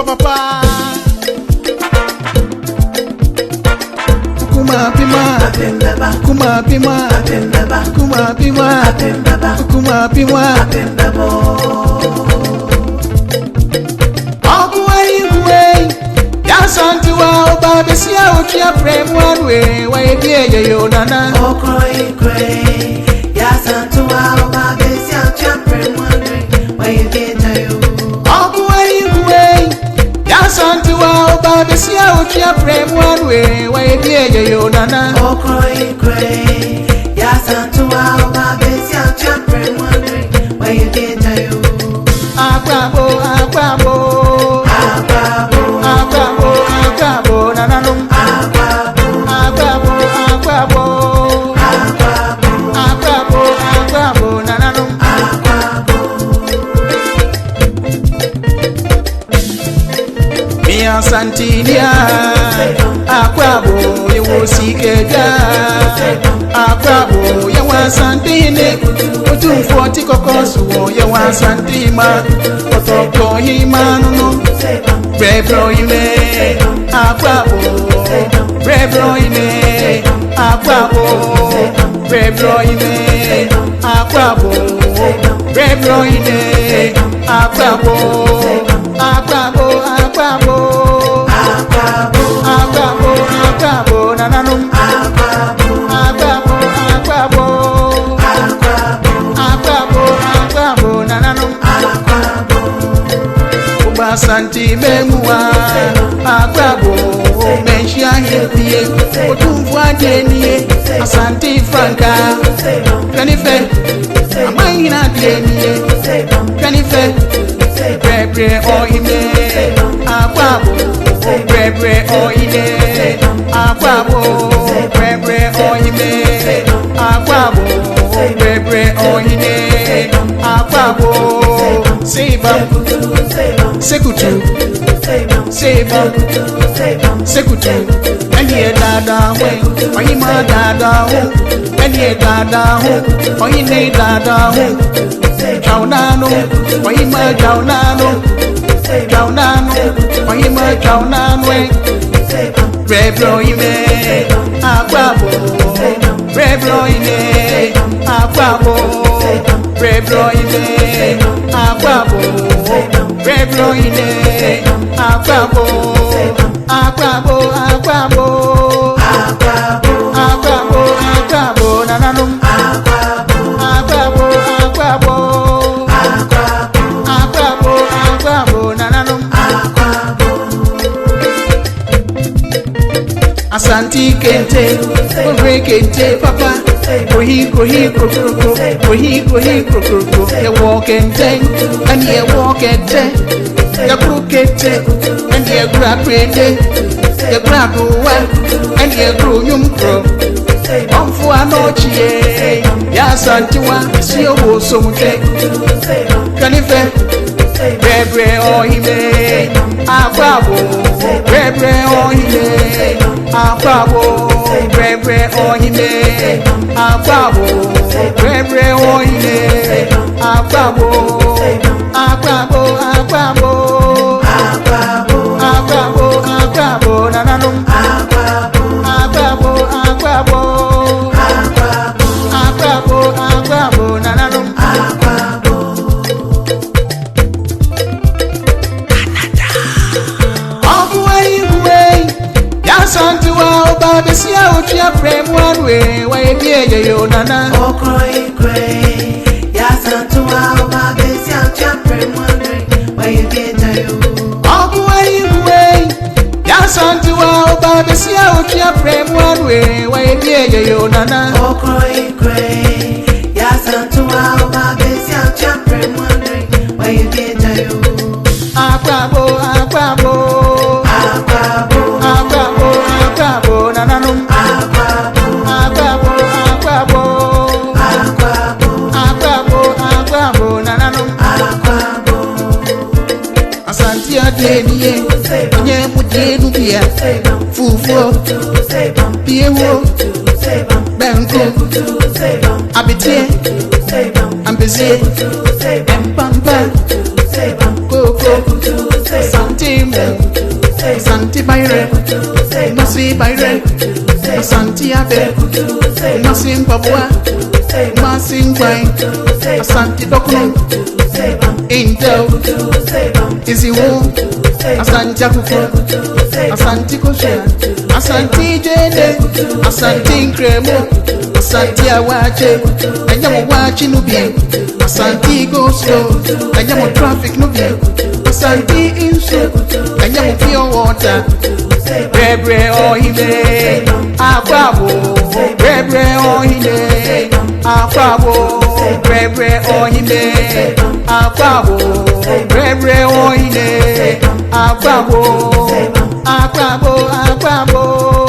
papa. Kuma pima, kuma pima, kuma pima, kuma pima. Asante wa oba besia otua frame one way why dey yo nana o cry cry ya asante wa oba besia otua frame one way why dey yo oba igwe ya asante wa oba besia otua frame one way why dey yo nana o cry cry ya asante wa oba besia otua frame one way why dey yo akwabo nananum akwabo nananum mi Asante dia akwabo yewo sikeja akwabo yewo Asante ne otumfo ti kokoso yewo Asante ma otoko himanu no brebro ime akwabo brebro ime akwabo brebro ime akwabo brebro ime akwabo nananum akwabo nananum Asante memua akwabo menshia hepie otumfu adenie Asante franka kanife amahina adenie kanife brebre oime akwabo brebre oime akwabo brebre oime akwabo brebre oime akwabo seba sekutu sekutu eni dada ho oyima dada ho eni dada ho oyine dada ho chaunano oyima chaunano oyima chaunano brebro ime akwabo brebro ime akwabo brebro ime akwabo brebro ine akwabo nananum akwabo nananum Asante kente over kente papa ohi krokro you walk kente and you walk kente you krokete and you grab kente you grab one and you grow yumkro onfu anochie ya Asante wa si owo somke kanife brebre ohime akwabo brebre ohime akwabo brebre ohime akwabo brebre ohime akwabo nananum akwabo nananum Asante wa oba besia otua frame one way why dey yo nana o cry cry ya asante wa oba besia otua frame one way why dey yo Asante wa oba besia otua frame one way why dey yo nana o cry cray ya asante wa oba besia otua frame one way why dey yo akwabo nananum akwabo nananum Asante adenie nye mudenu bia fufuo piewo benko abetie ambezie empampa Asante Asante Byron, Masi Byron, Asante Abe, Masi Papua, Masi Wine, Asante Dokno, Intel, Izzy Woo, Asante Akuko, Asante Kosha, Asante Jene, Asante Kremo, Asante Awache, Anyamo Wachi Nubi, Asante Go Slow, Anyamo Traffic Nubi. Asante insu, anyamo pure water. Brebre ohine, akwabo. Brebre ohine, akwabo. Brebre ohine, akwabo. Brebre ohine, akwabo. Akwabo, akwabo.